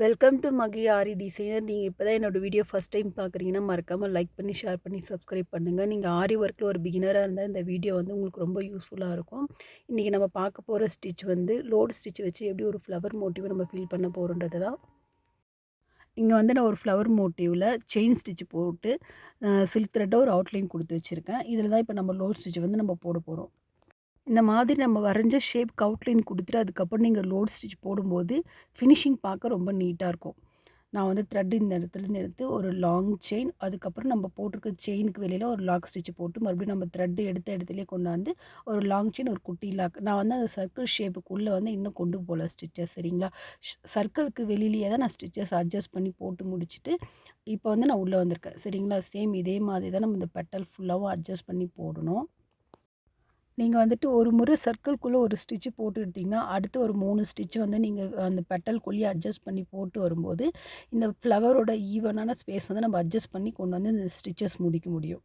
Welcome to Magi Aari designer. நீங்கள் இப்போ தான் என்னோடய வீடியோ ஃபஸ்ட் டைம் பார்க்குறீங்கன்னா மறக்காமல் லைக் பண்ணி ஷேர் பண்ணி சப்ஸ்கிரைப் பண்ணுங்கள். நீங்கள் ஆரி ஒர்க்கில் ஒரு பிகினராக இருந்தால் இந்த வீடியோ வந்து உங்களுக்கு ரொம்ப யூஸ்ஃபுல்லாக இருக்கும். இன்றைக்கி நம்ம பார்க்க போகிற ஸ்டிச் வந்து லோடு ஸ்டிச் வச்சு எப்படி ஒரு ஃப்ளவர் மோட்டிவை நம்ம ஃபில் பண்ண போகிறோன்றது தான். இங்கே வந்து நான் ஒரு ஃப்ளவர் மோட்டிவில் செயின் ஸ்டிச் போட்டு சில்க் த்ரெட்டை ஒரு அவுட்லைன் கொடுத்து வச்சுருக்கேன். இதில் தான் இப்போ நம்ம லோடு ஸ்டிச் வந்து நம்ம போட போகிறோம். இந்த மாதிரி நம்ம வரைஞ்ச ஷேப்க்கு அவுட்லைன் கொடுத்துட்டு அதுக்கப்புறம் நீங்கள் லோட் ஸ்டிச் போடும்போது ஃபினிஷிங் பார்க்க ரொம்ப நீட்டாக இருக்கும். நான் வந்து த்ரெட் இந்த இடத்துலேருந்து எடுத்து ஒரு லாங் செயின், அதுக்கப்புறம் நம்ம போட்டிருக்க செயினுக்கு வெளியில் ஒரு லாக் ஸ்டிச் போட்டு மறுபடியும் நம்ம த்ரெட்டு எடுத்த இடத்துலேயே கொண்டாந்து ஒரு லாங் செயின் ஒரு குட்டி லாக். நான் வந்து அந்த சர்க்கிள் ஷேப்புக்குள்ளே வந்து இன்னும் கொண்டு போகல ஸ்டிச்சஸ், சரிங்களா? சர்க்கிளுக்கு வெளியிலேயே தான் நான் ஸ்டிச்சஸ் அட்ஜஸ்ட் பண்ணி போட்டு முடிச்சுட்டு இப்போ வந்து நான் உள்ளே வந்திருக்கேன், சரிங்களா? சேம் இதே மாதிரி தான் நம்ம இந்த பெட்டல் ஃபுல்லாகவும் அட்ஜஸ்ட் பண்ணி போடணும். நீங்கள் வந்துட்டு ஒரு முறை சர்க்கிள்குள்ளே ஒரு ஸ்டிச்சு போட்டு எடுத்திங்கன்னா, அடுத்து ஒரு 3 ஸ்டிச் வந்து நீங்கள் அந்த பெட்டல்குள்ளேயே அட்ஜஸ்ட் பண்ணி போட்டு வரும்போது, இந்த ஃப்ளவரோட ஈவனான ஸ்பேஸ் வந்து நம்ம அட்ஜஸ்ட் பண்ணி கொண்டு வந்து இந்த ஸ்டிச்சஸ் முடிக்க முடியும்.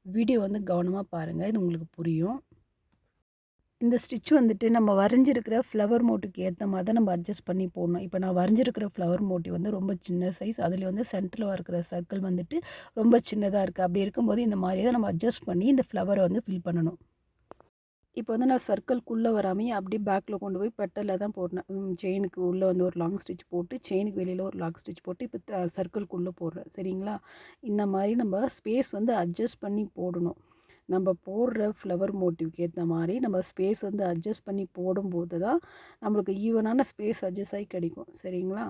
வீடியோ வந்து கவனமாக பாருங்கள், இது உங்களுக்கு புரியும். இந்த ஸ்டிச் வந்துட்டு நம்ம வரைஞ்சிருக்கிற ஃப்ளவர் மோட்டிவ்க்கு ஏற்ற மாதிரி தான் நம்ம அட்ஜஸ்ட் பண்ணி போடணும். இப்போ நான் வரைஞ்சிருக்கிற ஃப்ளவர் மோட்டிவ் வந்து ரொம்ப சின்ன சைஸ், அதில் வந்து சென்டரில் இருக்கிற சர்க்கிள் வந்துட்டு ரொம்ப சின்னதாக இருக்குது. அப்படி இருக்கும்போது இந்த மாதிரியே தான் நம்ம அட்ஜஸ்ட் பண்ணி இந்த ஃப்ளவரை வந்து ஃபில் பண்ணணும். இப்போ வந்து நான் சர்க்கிள்குள்ளே வராமையே அப்படியே பேக்கில் கொண்டு போய் பெட்டலில் தான் போடுறேன். செயினுக்கு உள்ளே வந்து ஒரு லாங் ஸ்டிச் போட்டு, செயினுக்கு வெளியில் ஒரு லாங் ஸ்டிச் போட்டு இப்போ சர்க்கிள்குள்ளே போடுறேன், சரிங்களா? இந்த மாதிரி நம்ம ஸ்பேஸ் வந்து அட்ஜஸ்ட் பண்ணி போடணும். நம்ம போடுற ஃப்ளவர் மோட்டிவ்க்கு ஏற்ற மாதிரி நம்ம ஸ்பேஸ் வந்து அட்ஜஸ்ட் பண்ணி போடும்போது தான் நம்மளுக்கு ஈவனான ஸ்பேஸ் அட்ஜஸ்ட் ஆகி கிடைக்கும், சரிங்களா?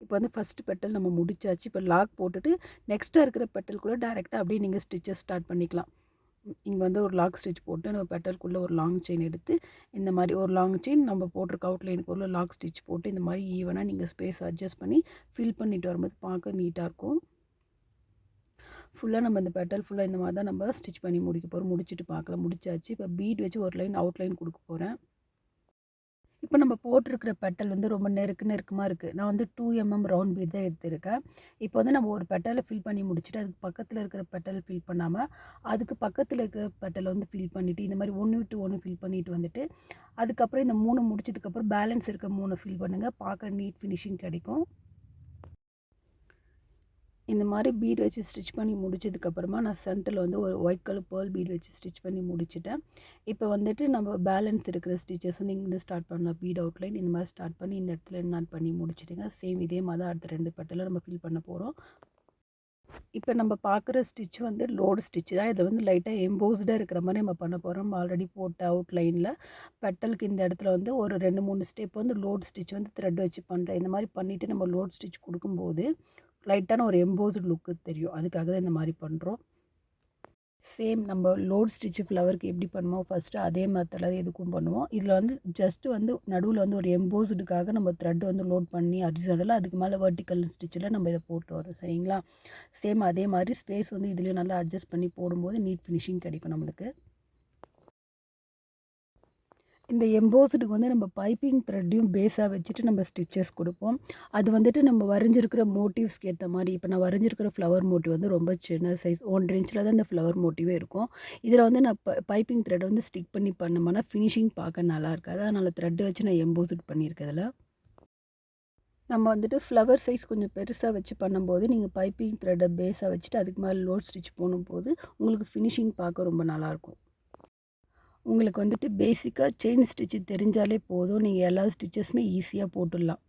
இப்போ வந்து ஃபஸ்ட்டு பெட்டல் நம்ம முடிச்சாச்சு. இப்போ லாக் போட்டுட்டு நெக்ஸ்ட்டாக இருக்கிற பெட்டல்குள்ளே டேரெக்டாக அப்படியே நீங்கள் ஸ்டிச்சஸ் ஸ்டார்ட் பண்ணிக்கலாம். இங்கே வந்து ஒரு லாக் ஸ்டிச் போட்டு நம்ம பெட்டல்குள்ளே ஒரு லாங் செயின் எடுத்து இந்த மாதிரி ஒரு லாங் செயின் நம்ம போட்டிருக்க அவுட்லைனுக்கு உள்ள லாக் ஸ்டிச் போட்டு இந்த மாதிரி ஈவனாக நீங்கள் ஸ்பேஸ் அட்ஜஸ்ட் பண்ணி ஃபில் பண்ணிட்டு வரும்போது பார்க்க நீட்டாக இருக்கும். ஃபுல்லாக நம்ம இந்த பெட்டல் ஃபுல்லாக இந்த மாதிரி தான் நம்ம ஸ்டிச் பண்ணி முடிக்க போகிறோம். முடிச்சுட்டு பார்க்கலாம். முடிச்சாச்சு. இப்போ பீட் வச்சு ஒரு லைன் அவுட்லைன் கொடுக்க போகிறேன். இப்போ நம்ம போட்டிருக்கிற பெட்டல் வந்து ரொம்ப நெருக்கமாக இருக்குது. நான் வந்து 2 mm ரவுண்ட் பீட் தான் எடுத்திருக்கேன். இப்போ வந்து நம்ம ஒரு பெட்டலை ஃபில் பண்ணி முடிச்சுட்டு அதுக்கு பக்கத்தில் இருக்கிற பெட்டல் ஃபில் பண்ணாமல் அதுக்கு பக்கத்தில் இருக்கிற பெட்டலை வந்து ஃபில் பண்ணிவிட்டு இந்த மாதிரி 1 விட்டு 1 ஃபில் பண்ணிட்டு வந்துட்டு அதுக்கப்புறம் இந்த 3 முடிச்சதுக்கப்புறம் பேலன்ஸ் இருக்க 3 ஃபில் பண்ணுங்கள். பார்க்க நீட் ஃபினிஷிங் கிடைக்கும். இந்த மாதிரி பீட் வச்சு ஸ்டிச் பண்ணி முடிச்சதுக்கப்புறமா நான் சென்டரில் வந்து ஒரு ஒயிட் கலர் பேர்ல் பீட் வச்சு ஸ்டிச் பண்ணி முடிச்சுட்டேன். இப்போ வந்துட்டு நம்ம பேலன்ஸ் இருக்கிற ஸ்டிச்சஸ் வந்து இங்கேருந்து ஸ்டார்ட் பண்ணலாம். பீட் அவுட்லைன் இந்த மாதிரி ஸ்டார்ட் பண்ணி இந்த இடத்துல நான் பண்ணி முடிச்சுட்டுங்க. சேம் இதே மாதிரி தான் அடுத்த 2 பெட்டலில் நம்ம ஃபில் பண்ண போகிறோம். இப்போ நம்ம பார்க்குற ஸ்டிச் வந்து லோடு ஸ்டிச் தான். இதை வந்து லைட்டாக எம்போஸ்டாக இருக்கிற மாதிரி நம்ம பண்ண போகிறோம். ஆல்ரெடி போட்ட அவுட்லைனில் பெட்டலுக்கு இந்த இடத்துல வந்து ஒரு 2, 3 ஸ்டெப் வந்து லோடு ஸ்டிச் வந்து த்ரெட் வச்சு பண்ணுறேன். இந்த மாதிரி பண்ணிவிட்டு நம்ம லோடு ஸ்டிச் கொடுக்கும்போது லைட்டான ஒரு எம்போஸ்டு லுக்கு தெரியும். அதுக்காக தான் இந்த மாதிரி பண்ணுறோம். சேம் நம்ம லோட் ஸ்டிச் ஃப்ளவருக்கு எப்படி பண்ணுவோம் ஃபஸ்ட்டு அதே மெத்தடில் இதுக்கும் பண்ணுவோம். இதில் வந்து ஜஸ்ட்டு வந்து நடுவில் வந்து ஒரு எம்போஸ்டுக்காக நம்ம த்ரெட் வந்து லோட் பண்ணி ஹரிசாண்டலாக அதுக்கு மேலே வெர்டிக்கல் ஸ்டிச்சில் நம்ம இதை போட்டு வரோம், சரிங்களா? சேம் அதே மாதிரி ஸ்பேஸ் வந்து இதுலேயும் நல்லா அட்ஜஸ்ட் பண்ணி போடும்போது நீட் ஃபினிஷிங் கிடைக்கும் நம்மளுக்கு. இந்த எம்போஸ்டுக்கு வந்து நம்ம பைப்பிங் த்ரெட்டையும் பேஸாக வச்சுட்டு நம்ம ஸ்டிச்சஸ் கொடுப்போம். அது வந்துட்டு நம்ம வரைஞ்சிருக்கிற மோட்டிவ்ஸ்க்கு ஏற்ற மாதிரி இப்போ நான் வரைஞ்சிருக்கிற ஃப்ளவர் மோட்டிவ் வந்து ரொம்ப சின்ன சைஸ் 1 இன்ச்சில் தான் இந்த ஃப்ளவர் மோட்டிவே இருக்கும். இதில் வந்து நான் பைப்பிங் த்ரெட் வந்து ஸ்டிக் பண்ணி பண்ணோம்னா ஃபினிஷிங் பார்க்க நல்லா இருக்காது. அதனால் த்ரெட் வச்சு நான் எம்போஸ்ட் பண்ணியிருக்கேன் இதில். நம்ம வந்துட்டு ஃப்ளவர் சைஸ் கொஞ்சம் பெருசாக வச்சு பண்ணும்போது நீங்கள் பைப்பிங் த்ரெட்டை பேஸாக வச்சுட்டு அதுக்கு மேலே லோட் ஸ்டிச் போடும்போது உங்களுக்கு ஃபினிஷிங் பார்க்க ரொம்ப நல்லாயிருக்கும். உங்களுக்கு வந்துட்டு பேசிக்காக செயின் ஸ்டிச்சு தெரிஞ்சாலே போதும். நீங்கள் எல்லா ஸ்டிச்சஸுமே ஈஸியாக போட்டுடலாம்.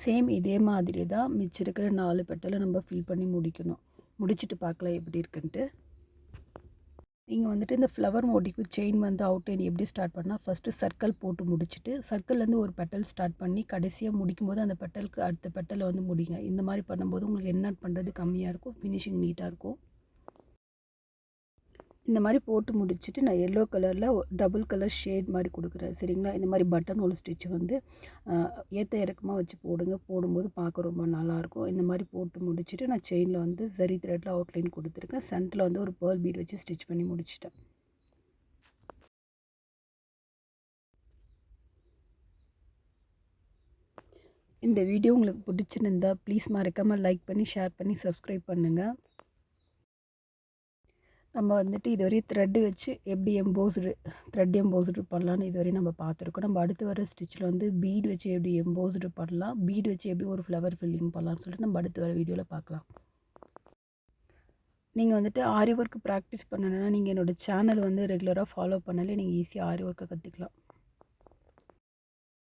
சேம் இதே மாதிரி தான் மிச்சம் இருக்கிற 4 பெட்டலை நம்ம ஃபில் பண்ணி முடிக்கணும். முடிச்சுட்டு பார்க்கலாம் எப்படி இருக்குன்ட்டு. நீங்கள் வந்துட்டு இந்த ஃப்ளவர் மோட்டிவ்க்கு செயின் வந்து அவுட்லைன் எப்படி ஸ்டார்ட் பண்ணால் ஃபஸ்ட்டு சர்க்கிள் போட்டு முடிச்சுட்டு சர்க்கிள்லேருந்து ஒரு பெட்டல் ஸ்டார்ட் பண்ணி கடைசியாக முடிக்கும்போது அந்த பெட்டலுக்கு அடுத்த பெட்டலை வந்து முடிங்க. இந்த மாதிரி பண்ணும்போது உங்களுக்கு என்ன பண்ணுறது கம்மியாக இருக்கும், ஃபினிஷிங் நீட்டாக இருக்கும். இந்த மாதிரி போட்டு முடிச்சுட்டு நான் எல்லோ கலரில் டபுள் கலர் ஷேட் மாதிரி கொடுக்குறேன் சரிங்களா. இந்த மாதிரி பட்டன் ஹோல் ஸ்டிச் வந்து ஏற்ற இறக்கமாக வச்சு போடுங்க. போடும்போது பார்க்க ரொம்ப நல்லாயிருக்கும். இந்த மாதிரி போட்டு முடிச்சுட்டு நான் செயினில் வந்து சரி த்ரெட்டில் அவுட்லைன் கொடுத்துருக்கேன். சென்டரில் வந்து ஒரு பேர்ல் பீட் வச்சு ஸ்டிச் பண்ணி முடிச்சிட்டேன். இந்த வீடியோ உங்களுக்கு பிடிச்சிருந்தா ப்ளீஸ் மறக்காமல் லைக் பண்ணி ஷேர் பண்ணி சப்ஸ்கிரைப் பண்ணுங்கள். நம்ம வந்துட்டு இதுவரை த்ரெட்டு வச்சு எப்படி த்ரெட் எம்போஸ்டு பண்ணலான்னு இதுவரை நம்ம பார்த்துருக்கோம். நம்ம அடுத்து வர ஸ்டிச்சில் வந்து பீட் வச்சு எப்படி எம்போஸ்டு பண்ணலாம், பீட் வச்சு எப்படி ஒரு ஃப்ளவர் ஃபில்லிங் பண்ணலான்னு சொல்லிட்டு நம்ம அடுத்து வர வீடியோவில் பார்க்கலாம். நீங்கள் வந்துட்டு ஆரி ஒர்க் ப்ராக்டிஸ் பண்ணணுன்னா நீங்கள் என்னோடய சேனல் வந்து ரெகுலராக ஃபாலோ பண்ணாலே நீங்கள் ஈஸியாக ஆரி ஒர்க்கை கற்றுக்கலாம்.